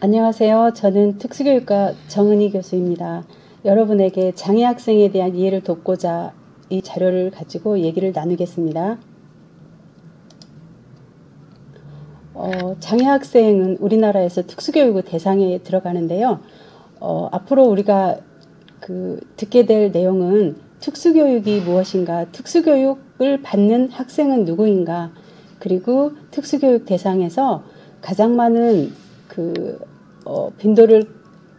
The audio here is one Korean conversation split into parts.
안녕하세요. 저는 특수교육과 정은희 교수입니다. 여러분에게 장애 학생에 대한 이해를 돕고자 이 자료를 가지고 얘기를 나누겠습니다. 장애 학생은 우리나라에서 특수교육의 대상에 들어가는데요. 앞으로 우리가 듣게 될 내용은 특수교육이 무엇인가, 특수교육을 받는 학생은 누구인가, 그리고 특수교육 대상에서 가장 많은 빈도를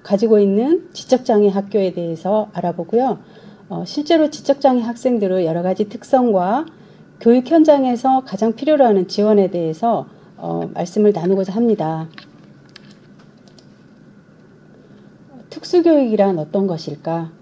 가지고 있는 지적장애 학교에 대해서 알아보고요. 실제로 지적장애 학생들의 여러 가지 특성과 교육 현장에서 가장 필요로 하는 지원에 대해서 말씀을 나누고자 합니다. 특수교육이란 어떤 것일까?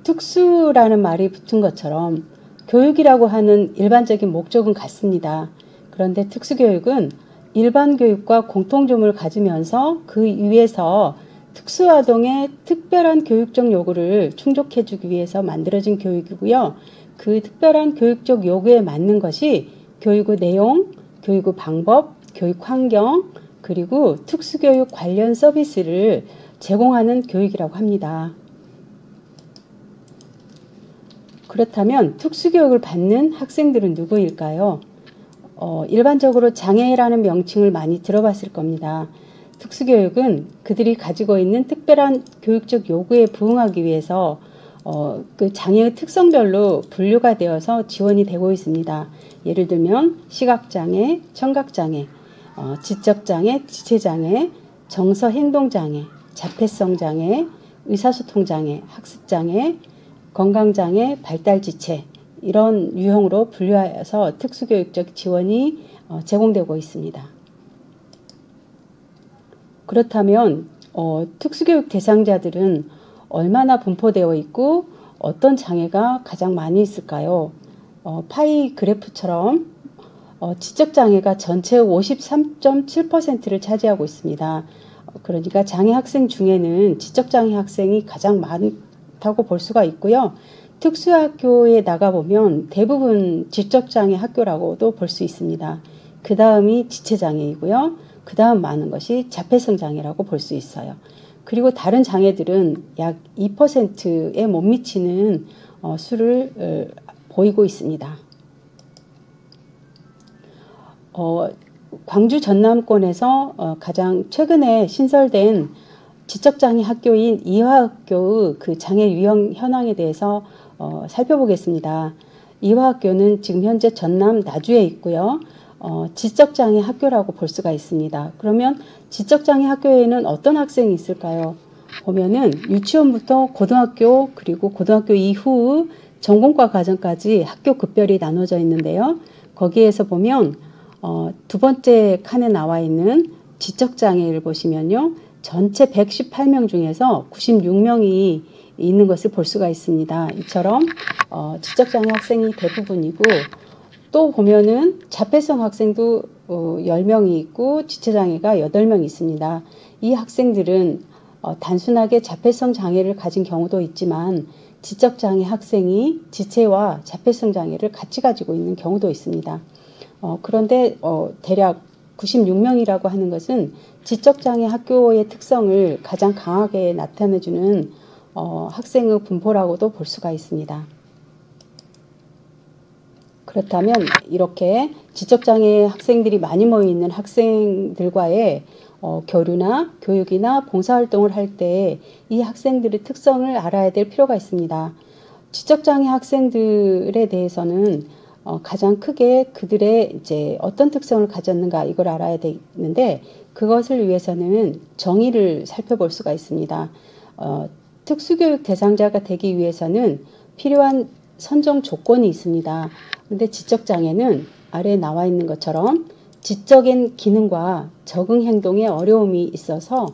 특수라는 말이 붙은 것처럼 교육이라고 하는 일반적인 목적은 같습니다. 그런데 특수교육은 일반 교육과 공통점을 가지면서 그 위에서 특수아동의 특별한 교육적 요구를 충족해주기 위해서 만들어진 교육이고요. 그 특별한 교육적 요구에 맞는 것이 교육의 내용, 교육의 방법, 교육 환경, 그리고 특수교육 관련 서비스를 제공하는 교육이라고 합니다. 그렇다면 특수교육을 받는 학생들은 누구일까요? 일반적으로 장애라는 명칭을 많이 들어봤을 겁니다. 특수교육은 그들이 가지고 있는 특별한 교육적 요구에 부응하기 위해서 그 장애의 특성별로 분류가 되어서 지원이 되고 있습니다. 예를 들면 시각장애, 청각장애, 지적장애, 지체장애, 정서행동장애, 자폐성장애, 의사소통장애, 학습장애, 건강장애, 발달지체, 이런 유형으로 분류하여서 특수교육적 지원이 제공되고 있습니다. 그렇다면 특수교육 대상자들은 얼마나 분포되어 있고 어떤 장애가 가장 많이 있을까요? 파이 그래프처럼 지적장애가 전체의 53.7%를 차지하고 있습니다. 그러니까 장애 학생 중에는 지적장애 학생이 가장 많다고 볼 수가 있고요. 특수학교에 나가보면 대부분 지적장애 학교라고도 볼 수 있습니다. 그 다음이 지체장애이고요. 그 다음 많은 것이 자폐성장애라고 볼 수 있어요. 그리고 다른 장애들은 약 2%에 못 미치는 수를 보이고 있습니다. 광주 전남권에서 가장 최근에 신설된 지적장애 학교인 이화학교의 그 장애 유형 현황에 대해서 살펴보겠습니다. 이화학교는 지금 현재 전남 나주에 있고요. 지적장애 학교라고 볼 수가 있습니다. 그러면 지적장애 학교에는 어떤 학생이 있을까요? 보면은 유치원부터 고등학교, 그리고 고등학교 이후 전공과 과정까지 학교 급별이 나눠져 있는데요. 거기에서 보면 두 번째 칸에 나와 있는 지적장애를 보시면요. 전체 118명 중에서 96명이 있는 것을 볼 수가 있습니다. 이처럼 지적장애 학생이 대부분이고, 또 보면은 자폐성 학생도 10명이 있고 지체장애가 8명 있습니다. 이 학생들은 단순하게 자폐성 장애를 가진 경우도 있지만 지적장애 학생이 지체와 자폐성 장애를 같이 가지고 있는 경우도 있습니다. 그런데 대략 96명이라고 하는 것은 지적장애 학교의 특성을 가장 강하게 나타내주는 학생의 분포라고도 볼 수가 있습니다. 그렇다면 이렇게 지적장애 학생들이 많이 모여있는 학생들과의 교류나 교육이나 봉사활동을 할 때 이 학생들의 특성을 알아야 될 필요가 있습니다. 지적장애 학생들에 대해서는 가장 크게 그들의 이제 어떤 특성을 가졌는가 이걸 알아야 되는데, 그것을 위해서는 정의를 살펴볼 수가 있습니다. 특수교육 대상자가 되기 위해서는 필요한 선정 조건이 있습니다. 그런데 지적장애는 아래에 나와 있는 것처럼 지적인 기능과 적응 행동에 어려움이 있어서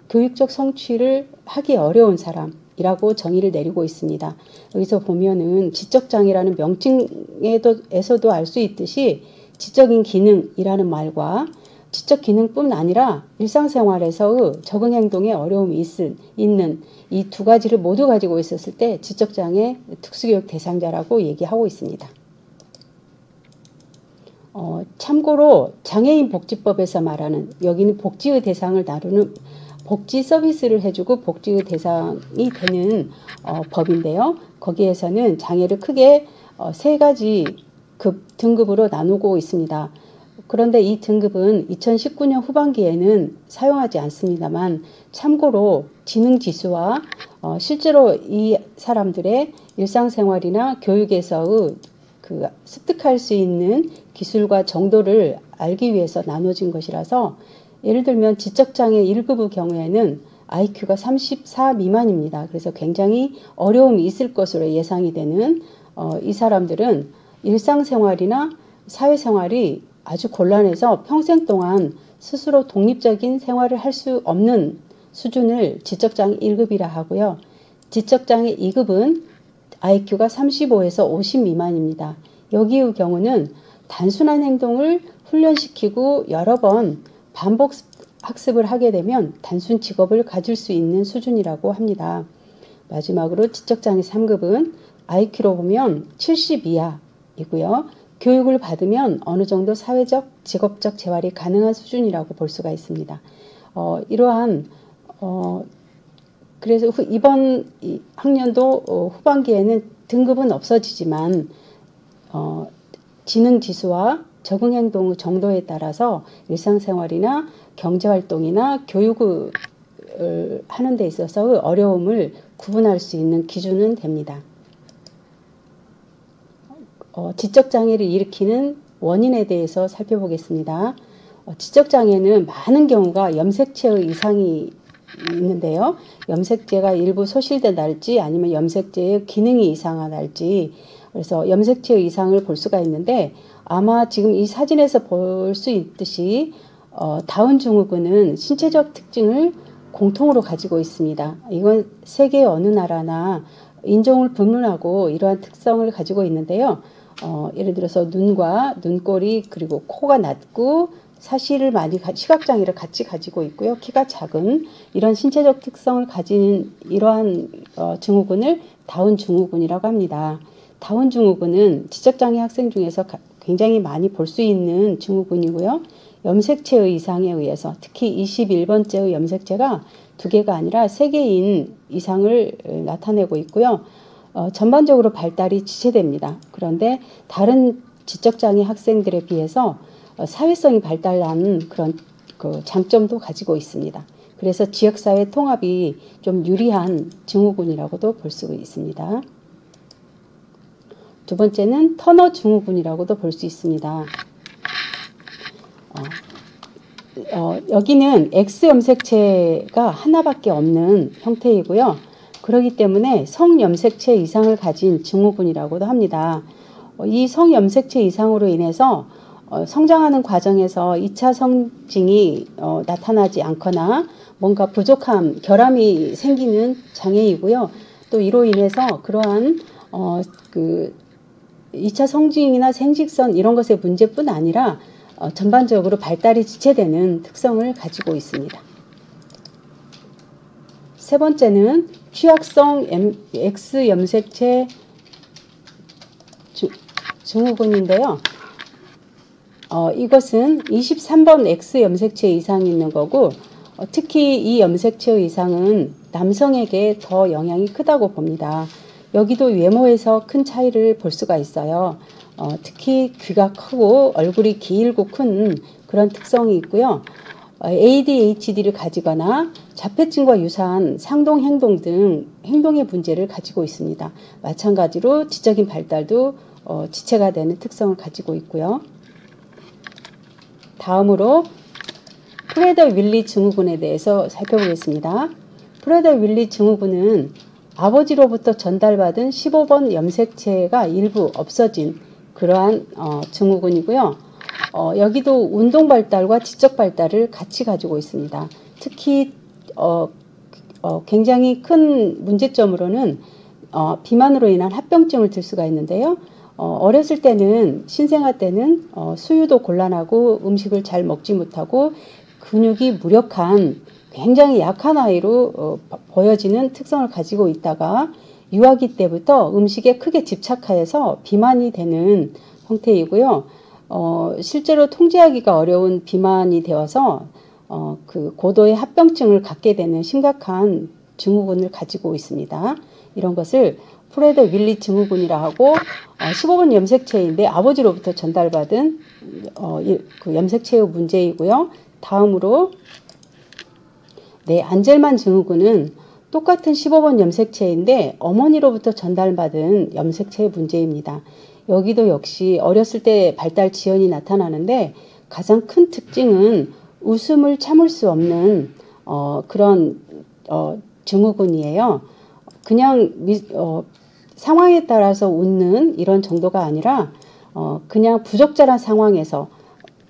교육적 성취를 하기 어려운 사람이라고 정의를 내리고 있습니다. 여기서 보면은 지적장애라는 명칭에서도 알 수 있듯이 지적인 기능이라는 말과 지적 기능뿐 아니라 일상생활에서의 적응 행동에 어려움이 있는 이 두 가지를 모두 가지고 있었을 때 지적장애 특수교육 대상자라고 얘기하고 있습니다. 참고로 장애인 복지법에서 말하는 여기는 복지의 대상을 다루는 복지 서비스를 해주고 복지의 대상이 되는 법인데요. 거기에서는 장애를 크게 세 가지 등급으로 나누고 있습니다. 그런데 이 등급은 2019년 후반기에는 사용하지 않습니다만 참고로 지능지수와 실제로 이 사람들의 일상생활이나 교육에서의 습득할 수 있는 기술과 정도를 알기 위해서 나눠진 것이라서 예를 들면 지적장애 1급의 경우에는 IQ가 34 미만입니다. 그래서 굉장히 어려움이 있을 것으로 예상이 되는 이 사람들은 일상생활이나 사회생활이 아주 곤란해서 평생 동안 스스로 독립적인 생활을 할 수 없는 수준을 지적장애 1급이라 하고요. 지적장애 2급은 IQ가 35에서 50 미만입니다. 여기의 경우는 단순한 행동을 훈련시키고 여러 번 반복 학습을 하게 되면 단순 직업을 가질 수 있는 수준이라고 합니다. 마지막으로 지적장애 3급은 IQ로 보면 70 이하이고요. 교육을 받으면 어느 정도 사회적, 직업적 재활이 가능한 수준이라고 볼 수가 있습니다. 그래서 이번 학년도 후반기에는 등급은 없어지지만 지능지수와 적응행동의 정도에 따라서 일상생활이나 경제활동이나 교육을 하는 데 있어서의 어려움을 구분할 수 있는 기준은 됩니다. 지적장애를 일으키는 원인에 대해서 살펴보겠습니다. 지적장애는 많은 경우가 염색체의 이상이 있는데요. 염색체가 일부 소실된달지 아니면 염색체의 기능이 이상하달지 그래서 염색체의 이상을 볼 수가 있는데 아마 지금 이 사진에서 볼 수 있듯이 다운 증후군은 신체적 특징을 공통으로 가지고 있습니다. 이건 세계 어느 나라나 인종을 불문하고 이러한 특성을 가지고 있는데요. 예를 들어서 눈과 눈꼬리 그리고 코가 낮고 사실을 많이 시각장애를 같이 가지고 있고요. 키가 작은 이런 신체적 특성을 가진 이러한 증후군을 다운 증후군이라고 합니다. 다운 증후군은 지적장애 학생 중에서 굉장히 많이 볼 수 있는 증후군이고요. 염색체의 이상에 의해서 특히 21번째의 염색체가 2개가 아니라 3개인 이상을 나타내고 있고요. 전반적으로 발달이 지체됩니다. 그런데 다른 지적장애 학생들에 비해서 사회성이 발달한 그런 장점도 가지고 있습니다. 그래서 지역사회 통합이 좀 유리한 증후군이라고도 볼 수 있습니다. 두 번째는 터너 증후군이라고도 볼 수 있습니다. 여기는 X 염색체가 하나밖에 없는 형태이고요. 그렇기 때문에 성염색체 이상을 가진 증후군이라고도 합니다. 이 성염색체 이상으로 인해서 성장하는 과정에서 2차 성징이 나타나지 않거나 뭔가 부족함, 결함이 생기는 장애이고요. 또 이로 인해서 그러한 2차 성징이나 생식선 이런 것의 문제뿐 아니라 전반적으로 발달이 지체되는 특성을 가지고 있습니다. 세 번째는 취약성 X 염색체 증후군인데요. 이것은 23번 X 염색체 이상이 있는 거고 특히 이 염색체 이상은 남성에게 더 영향이 크다고 봅니다. 여기도 외모에서 큰 차이를 볼 수가 있어요. 특히 귀가 크고 얼굴이 길고 큰 그런 특성이 있고요. ADHD를 가지거나 자폐증과 유사한 상동행동 등 행동의 문제를 가지고 있습니다. 마찬가지로 지적인 발달도 지체가 되는 특성을 가지고 있고요. 다음으로 프레더-윌리 증후군에 대해서 살펴보겠습니다. 프레더-윌리 증후군은 아버지로부터 전달받은 15번 염색체가 일부 없어진 그러한 증후군이고요. 여기도 운동 발달과 지적 발달을 같이 가지고 있습니다. 특히 굉장히 큰 문제점으로는 비만으로 인한 합병증을 들 수가 있는데요. 어렸을 때는 신생아 때는 수유도 곤란하고 음식을 잘 먹지 못하고 근육이 무력한 굉장히 약한 아이로 보여지는 특성을 가지고 있다가 유아기 때부터 음식에 크게 집착하여서 비만이 되는 형태이고요. 실제로 통제하기가 어려운 비만이 되어서 그 고도의 합병증을 갖게 되는 심각한 증후군을 가지고 있습니다. 이런 것을 프레드 윌리 증후군이라 하고 15번 염색체인데 아버지로부터 전달받은 그 염색체의 문제이고요. 다음으로 안젤만 증후군은 똑같은 15번 염색체인데 어머니로부터 전달받은 염색체의 문제입니다. 여기도 역시 어렸을 때 발달 지연이 나타나는데 가장 큰 특징은 웃음을 참을 수 없는 그런 증후군이에요. 그냥 상황에 따라서 웃는 이런 정도가 아니라 그냥 부적절한 상황에서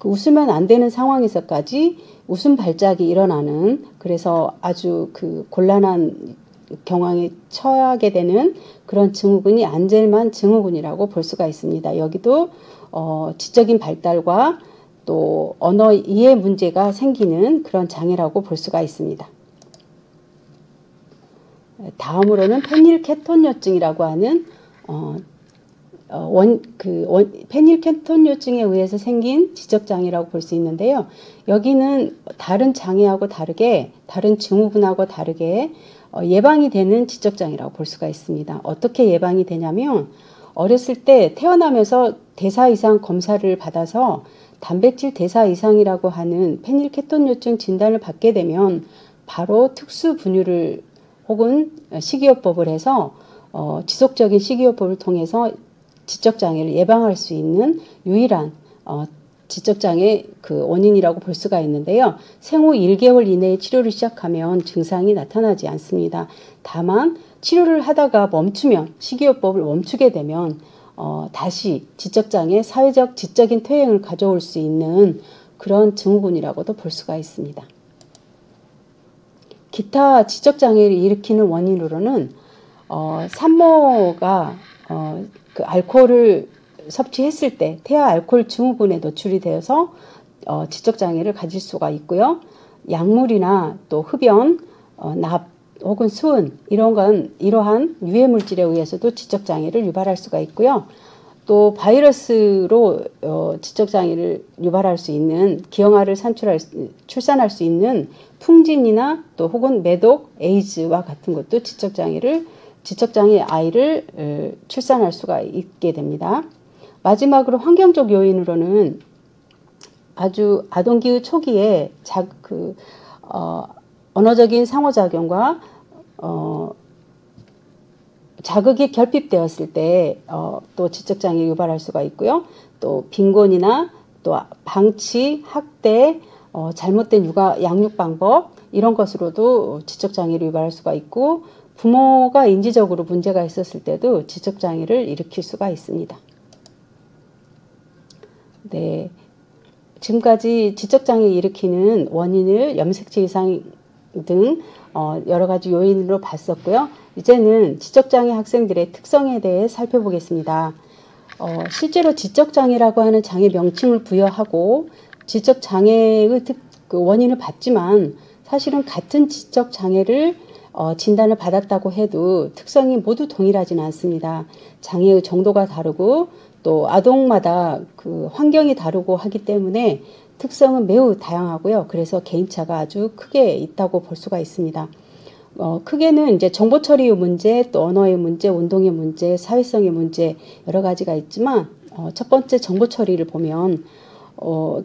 웃으면 안 되는 상황에서까지 웃음 발작이 일어나는, 그래서 아주 그 곤란한 경황에 처하게 되는 그런 증후군이 안젤만 증후군이라고 볼 수가 있습니다. 여기도 지적인 발달과 또 언어 이해 문제가 생기는 그런 장애라고 볼 수가 있습니다. 다음으로는 페닐케톤요증이라고 하는 페닐케톤요증에 의해서 생긴 지적장애라고 볼 수 있는데요. 여기는 다른 장애하고 다르게, 다른 증후군하고 다르게 예방이 되는 지적장애라고 볼 수가 있습니다. 어떻게 예방이 되냐면 어렸을 때 태어나면서 대사 이상 검사를 받아서 단백질 대사 이상이라고 하는 페닐케톤요증 진단을 받게 되면 바로 특수 분유를 혹은 식이요법을 해서 지속적인 식이요법을 통해서 지적장애를 예방할 수 있는 유일한 지적장애 그 원인이라고 볼 수가 있는데요. 생후 1개월 이내에 치료를 시작하면 증상이 나타나지 않습니다. 다만 치료를 하다가 멈추면, 식이요법을 멈추게 되면 다시 지적장애, 사회적 지적인 퇴행을 가져올 수 있는 그런 증후군이라고도 볼 수가 있습니다. 기타 지적장애를 일으키는 원인으로는 산모가 그 알코올을 섭취했을 때 태아 알코올 증후군에 노출이 되어서 지적장애를 가질 수가 있고요. 약물이나 또 흡연, 납 혹은 수은 이러한 유해물질에 의해서도 지적장애를 유발할 수가 있고요. 또 바이러스로 지적장애를 유발할 수 있는 기형아를 출산할 수 있는 풍진이나 또 혹은 매독, 에이즈와 같은 것도 지적장애 아이를 출산할 수가 있게 됩니다. 마지막으로 환경적 요인으로는 아주 아동기의 초기에 언어적인 상호작용과 자극이 결핍되었을 때 또 지적장애 유발할 수가 있고요. 또 빈곤이나 또 방치, 학대, 잘못된 양육 방법 이런 것으로도 지적장애를 유발할 수가 있고 부모가 인지적으로 문제가 있었을 때도 지적장애를 일으킬 수가 있습니다. 네, 지금까지 지적장애 일으키는 원인을 염색체 이상 등 여러 가지 요인으로 봤었고요. 이제는 지적장애 학생들의 특성에 대해 살펴보겠습니다. 실제로 지적장애라고 하는 장애 명칭을 부여하고 지적장애의 그 원인을 봤지만 사실은 같은 지적장애를 진단을 받았다고 해도 특성이 모두 동일하지는 않습니다. 장애의 정도가 다르고 또 아동마다 그 환경이 다르고 하기 때문에 특성은 매우 다양하고요. 그래서 개인차가 아주 크게 있다고 볼 수가 있습니다. 크게는 이제 정보 처리의 문제, 또 언어의 문제, 운동의 문제, 사회성의 문제 여러 가지가 있지만 첫 번째 정보 처리를 보면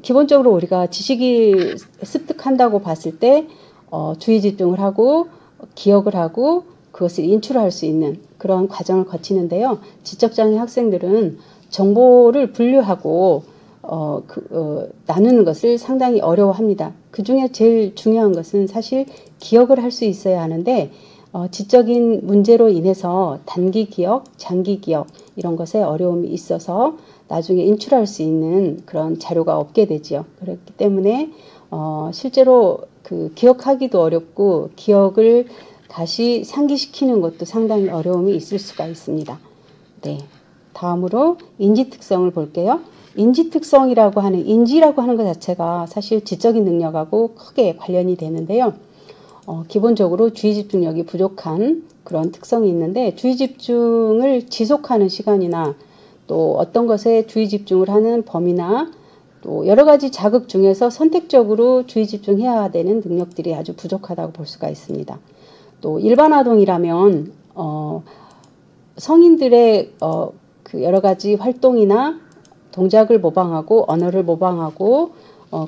기본적으로 우리가 지식이 습득한다고 봤을 때 주의 집중을 하고 기억을 하고 그것을 인출할 수 있는 그런 과정을 거치는데요. 지적장애 학생들은 정보를 분류하고 나누는 것을 상당히 어려워합니다. 그 중에 제일 중요한 것은 사실 기억을 할 수 있어야 하는데 지적인 문제로 인해서 단기 기억, 장기 기억 이런 것에 어려움이 있어서 나중에 인출할 수 있는 그런 자료가 없게 되지요. 그렇기 때문에 실제로 그 기억하기도 어렵고 기억을 다시 상기시키는 것도 상당히 어려움이 있을 수가 있습니다. 네, 다음으로 인지 특성을 볼게요. 인지 특성이라고 하는 인지라고 하는 것 자체가 사실 지적인 능력하고 크게 관련이 되는데요. 기본적으로 주의 집중력이 부족한 그런 특성이 있는데 주의 집중을 지속하는 시간이나 또 또 어떤 것에 주의 집중을 하는 범위나 또 여러 가지 자극 중에서 선택적으로 주의 집중해야 되는 능력들이 아주 부족하다고 볼 수가 있습니다. 또 일반 아동이라면 성인들의 그 여러 가지 활동이나 동작을 모방하고 언어를 모방하고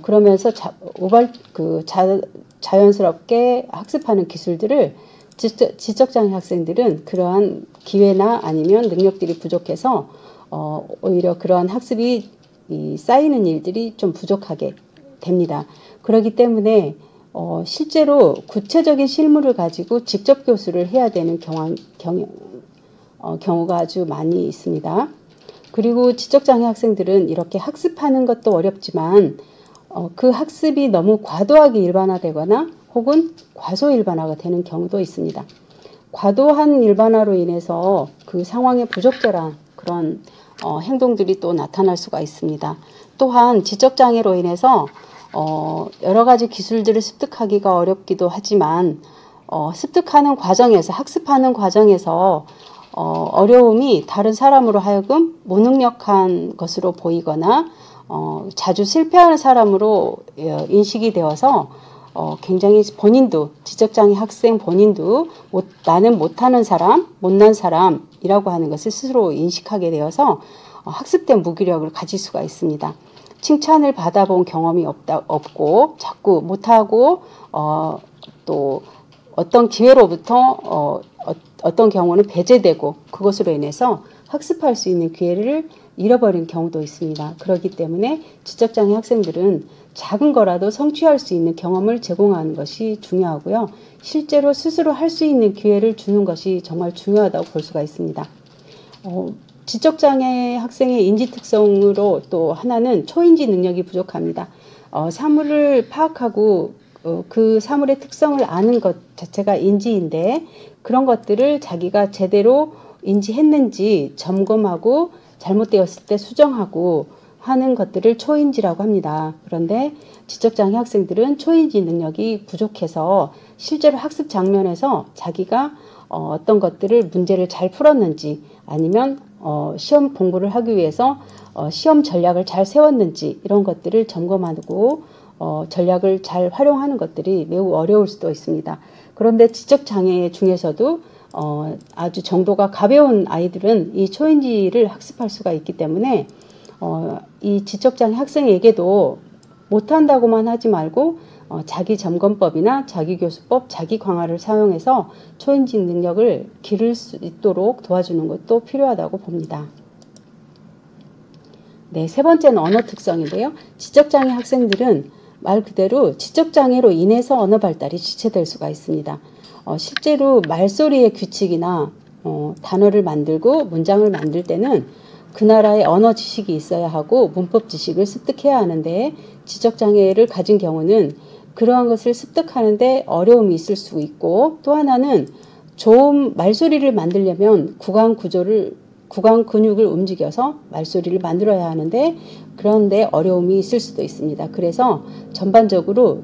그러면서 자연스럽게 학습하는 기술들을 지적장애 학생들은 그러한 기회나 아니면 능력들이 부족해서 오히려 그러한 학습이 쌓이는 일들이 좀 부족하게 됩니다. 그렇기 때문에 실제로 구체적인 실물을 가지고 직접 교수를 해야 되는 경우가 아주 많이 있습니다. 그리고 지적장애 학생들은 이렇게 학습하는 것도 어렵지만 그 학습이 너무 과도하게 일반화되거나 혹은 과소 일반화가 되는 경우도 있습니다. 과도한 일반화로 인해서 그 상황에 부적절한 그런 행동들이 또 나타날 수가 있습니다. 또한 지적장애로 인해서 여러 가지 기술들을 습득하기가 어렵기도 하지만 습득하는 과정에서 학습하는 과정에서 어려움이 다른 사람으로 하여금 무능력한 것으로 보이거나 자주 실패하는 사람으로 인식이 되어서 굉장히 본인도 지적장애 학생 본인도 나는 못하는 사람, 못난 사람이라고 하는 것을 스스로 인식하게 되어서 학습된 무기력을 가질 수가 있습니다. 칭찬을 받아본 경험이 없고 자꾸 못하고 또 어떤 기회로부터 어떤 경우는 배제되고 그것으로 인해서 학습할 수 있는 기회를 잃어버린 경우도 있습니다. 그렇기 때문에 지적장애 학생들은 작은 거라도 성취할 수 있는 경험을 제공하는 것이 중요하고요. 실제로 스스로 할 수 있는 기회를 주는 것이 정말 중요하다고 볼 수가 있습니다. 지적장애 학생의 인지 특성으로 또 하나는 초인지 능력이 부족합니다. 사물을 파악하고 그 사물의 특성을 아는 것 자체가 인지인데 그런 것들을 자기가 제대로 인지했는지 점검하고 잘못되었을 때 수정하고 하는 것들을 초인지라고 합니다. 그런데 지적장애 학생들은 초인지 능력이 부족해서 실제로 학습 장면에서 자기가 어떤 것들을 문제를 잘 풀었는지 아니면 시험 공부를 하기 위해서 시험 전략을 잘 세웠는지 이런 것들을 점검하고 전략을 잘 활용하는 것들이 매우 어려울 수도 있습니다. 그런데 지적장애 중에서도 아주 정도가 가벼운 아이들은 이 초인지를 학습할 수가 있기 때문에 이 지적장애 학생에게도 못한다고만 하지 말고 자기 점검법이나 자기 교수법, 자기 강화를 사용해서 초인지 능력을 기를 수 있도록 도와주는 것도 필요하다고 봅니다. 네, 세 번째는 언어 특성인데요. 지적장애 학생들은 말 그대로 지적장애로 인해서 언어 발달이 지체될 수가 있습니다. 실제로 말소리의 규칙이나 단어를 만들고 문장을 만들 때는 그 나라의 언어 지식이 있어야 하고 문법 지식을 습득해야 하는데 지적장애를 가진 경우는 그러한 것을 습득하는데 어려움이 있을 수 있고 또 하나는 좋은 말소리를 만들려면 구강 근육을 움직여서 말소리를 만들어야 하는데 그런데 어려움이 있을 수도 있습니다. 그래서 전반적으로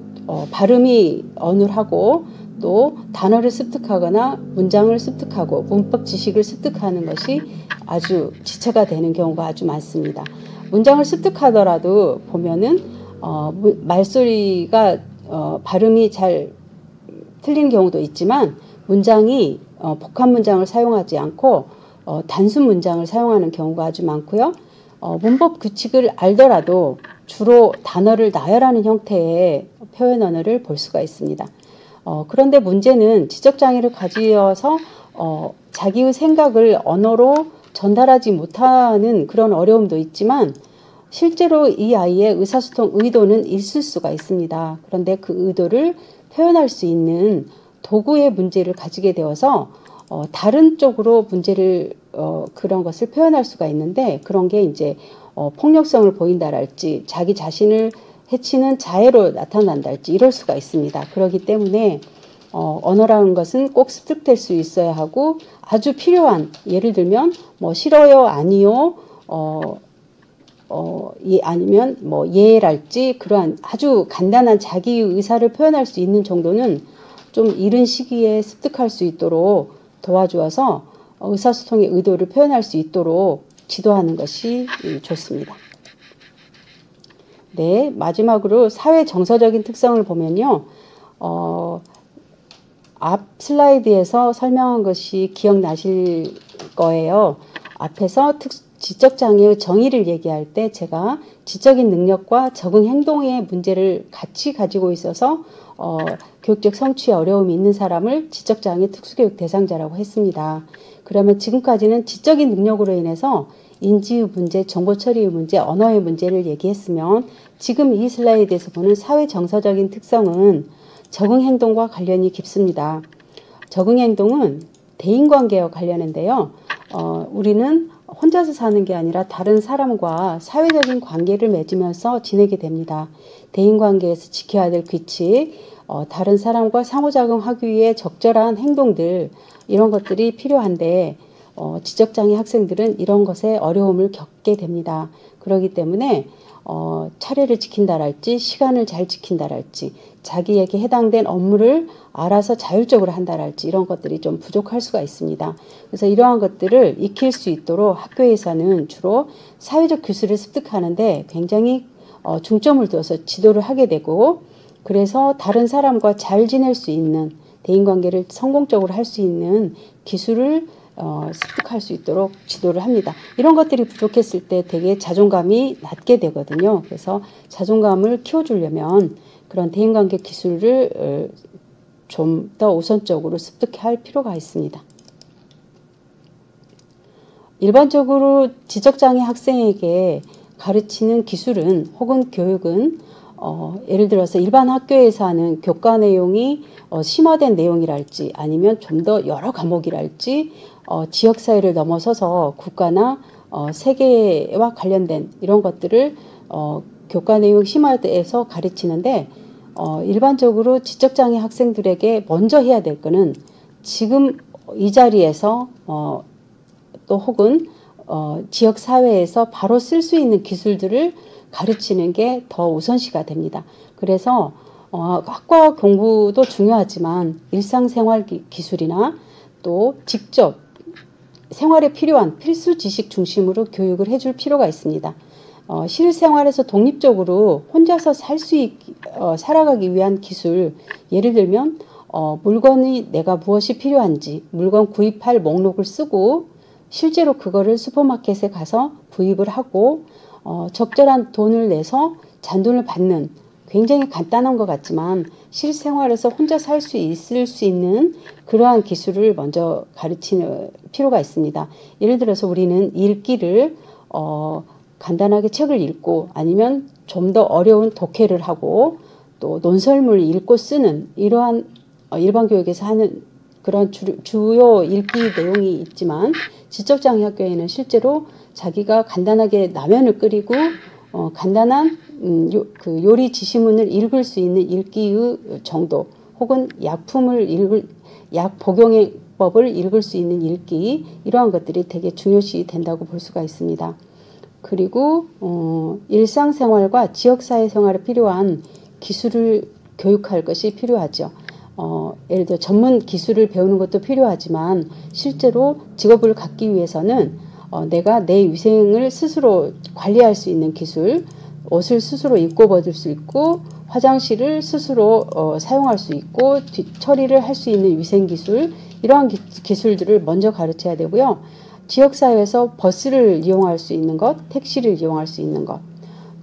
발음이 어눌하고 또 단어를 습득하거나 문장을 습득하고 문법 지식을 습득하는 것이 아주 지체가 되는 경우가 아주 많습니다. 문장을 습득하더라도 보면은 말소리가 발음이 잘 틀린 경우도 있지만 문장이 복합 문장을 사용하지 않고 단순 문장을 사용하는 경우가 아주 많고요. 문법 규칙을 알더라도 주로 단어를 나열하는 형태의 표현 언어를 볼 수가 있습니다. 그런데 문제는 지적장애를 가지어서 자기의 생각을 언어로 전달하지 못하는 그런 어려움도 있지만 실제로 이 아이의 의사소통 의도는 있을 수가 있습니다. 그런데 그 의도를 표현할 수 있는 도구의 문제를 가지게 되어서 다른 쪽으로 문제를 그런 것을 표현할 수가 있는데 그런 게 이제 폭력성을 보인다랄지 자기 자신을 해치는 자해로 나타난달지 이럴 수가 있습니다. 그렇기 때문에 언어라는 것은 꼭 습득될 수 있어야 하고 아주 필요한 예를 들면 뭐 싫어요 아니요 아니면 뭐 예랄지 그러한 아주 간단한 자기 의사를 표현할 수 있는 정도는 좀 이른 시기에 습득할 수 있도록 도와주어서 의사소통의 의도를 표현할 수 있도록 지도하는 것이 좋습니다. 네, 마지막으로 사회 정서적인 특성을 보면요. 앞 슬라이드에서 설명한 것이 기억나실 거예요. 앞에서 지적장애의 정의를 얘기할 때 제가 지적인 능력과 적응 행동의 문제를 같이 가지고 있어서 교육적 성취에 어려움이 있는 사람을 지적장애 특수교육 대상자라고 했습니다. 그러면 지금까지는 지적인 능력으로 인해서 인지의 문제, 정보 처리의 문제, 언어의 문제를 얘기했으면 지금 이 슬라이드에서 보는 사회 정서적인 특성은 적응 행동과 관련이 깊습니다. 적응 행동은 대인관계와 관련인데요. 우리는 혼자서 사는 게 아니라 다른 사람과 사회적인 관계를 맺으면서 지내게 됩니다. 대인관계에서 지켜야 될 규칙, 다른 사람과 상호작용하기 위해 적절한 행동들, 이런 것들이 필요한데 지적장애 학생들은 이런 것에 어려움을 겪게 됩니다. 그렇기 때문에 차례를 지킨다랄지 시간을 잘 지킨다랄지 자기에게 해당된 업무를 알아서 자율적으로 한다랄지 이런 것들이 좀 부족할 수가 있습니다. 그래서 이러한 것들을 익힐 수 있도록 학교에서는 주로 사회적 기술을 습득하는데 굉장히 중점을 둬서 지도를 하게 되고, 그래서 다른 사람과 잘 지낼 수 있는 대인관계를 성공적으로 할 수 있는 기술을 습득할 수 있도록 지도를 합니다. 이런 것들이 부족했을 때 되게 자존감이 낮게 되거든요. 그래서 자존감을 키워주려면 그런 대인관계 기술을 좀 더 우선적으로 습득할 필요가 있습니다. 일반적으로 지적장애 학생에게 가르치는 기술은 혹은 교육은 예를 들어서 일반 학교에서 하는 교과 내용이 심화된 내용이랄지 아니면 좀 더 여러 과목이랄지 지역사회를 넘어서서 국가나 세계와 관련된 이런 것들을 교과 내용 심화돼서 가르치는데 일반적으로 지적장애 학생들에게 먼저 해야 될 거는 지금 이 자리에서 또 혹은 지역사회에서 바로 쓸 수 있는 기술들을 가르치는 게 더 우선시가 됩니다. 그래서 학과 공부도 중요하지만 일상생활 기술이나 또 직접 생활에 필요한 필수 지식 중심으로 교육을 해줄 필요가 있습니다. 실생활에서 독립적으로 혼자서 살아가기 위한 기술, 예를 들면 물건이 내가 무엇이 필요한지 물건 구입할 목록을 쓰고 실제로 그거를 슈퍼마켓에 가서 구입을 하고 적절한 돈을 내서 잔돈을 받는, 굉장히 간단한 것 같지만 실생활에서 혼자 살 수 있는 그러한 기술을 먼저 가르치는 필요가 있습니다. 예를 들어서 우리는 읽기를 간단하게 책을 읽고 아니면 좀 더 어려운 독해를 하고 또 논설문을 읽고 쓰는 이러한 일반 교육에서 하는 그런 주요 읽기 내용이 있지만 지적장애 학교에는 실제로 자기가 간단하게 라면을 끓이고 간단한 그 요리 지시문을 읽을 수 있는 읽기의 정도, 혹은 약 복용법을 읽을 수 있는 읽기, 이러한 것들이 되게 중요시 된다고 볼 수가 있습니다. 그리고 일상생활과 지역사회 생활에 필요한 기술을 교육할 것이 필요하죠. 예를 들어 전문 기술을 배우는 것도 필요하지만 실제로 직업을 갖기 위해서는 내가 내 위생을 스스로 관리할 수 있는 기술, 옷을 스스로 입고 벗을 수 있고 화장실을 스스로 사용할 수 있고 처리를 할 수 있는 위생기술, 이러한 기술들을 먼저 가르쳐야 되고요. 지역사회에서 버스를 이용할 수 있는 것, 택시를 이용할 수 있는 것,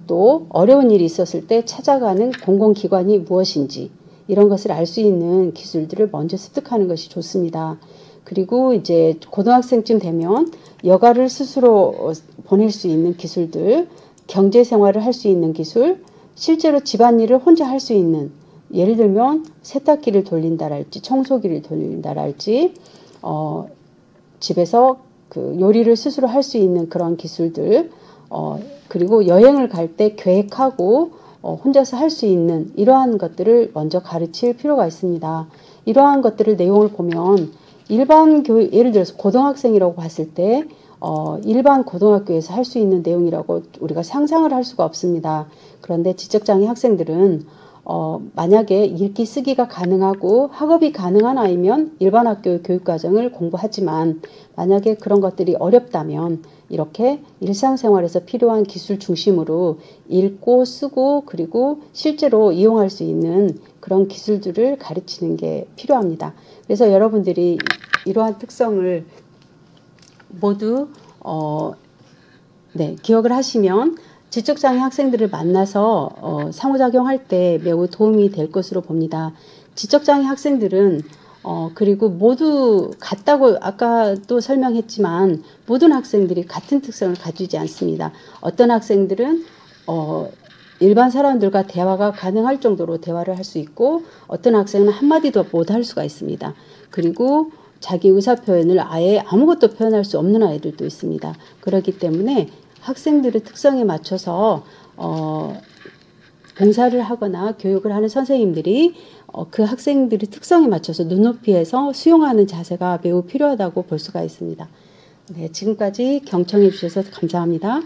또 어려운 일이 있었을 때 찾아가는 공공기관이 무엇인지 이런 것을 알 수 있는 기술들을 먼저 습득하는 것이 좋습니다. 그리고 이제 고등학생쯤 되면 여가를 스스로 보낼 수 있는 기술들, 경제생활을 할 수 있는 기술, 실제로 집안일을 혼자 할 수 있는, 예를 들면 세탁기를 돌린다랄지 청소기를 돌린다랄지 집에서 그 요리를 스스로 할 수 있는 그런 기술들, 그리고 여행을 갈 때 계획하고 혼자서 할 수 있는 이러한 것들을 먼저 가르칠 필요가 있습니다. 이러한 것들을 내용을 보면 일반 교육, 예를 들어서 고등학생이라고 봤을 때 일반 고등학교에서 할 수 있는 내용이라고 우리가 상상을 할 수가 없습니다. 그런데 지적장애 학생들은 만약에 읽기 쓰기가 가능하고 학업이 가능한 아이면 일반 학교 교육과정을 공부하지만 만약에 그런 것들이 어렵다면 이렇게 일상생활에서 필요한 기술 중심으로 읽고 쓰고 그리고 실제로 이용할 수 있는 그런 기술들을 가르치는 게 필요합니다. 그래서 여러분들이 이러한 특성을 모두 기억을 하시면 지적장애 학생들을 만나서 상호작용할 때 매우 도움이 될 것으로 봅니다. 지적장애 학생들은 그리고 모두 같다고 아까도 설명했지만 모든 학생들이 같은 특성을 가지지 않습니다. 어떤 학생들은 일반 사람들과 대화가 가능할 정도로 대화를 할 수 있고 어떤 학생은 한마디도 못할 수가 있습니다. 그리고 자기 의사표현을 아예 아무것도 표현할 수 없는 아이들도 있습니다. 그렇기 때문에 학생들의 특성에 맞춰서 봉사를 하거나 교육을 하는 선생님들이 그 학생들의 특성에 맞춰서 눈높이에서 수용하는 자세가 매우 필요하다고 볼 수가 있습니다. 네, 지금까지 경청해 주셔서 감사합니다.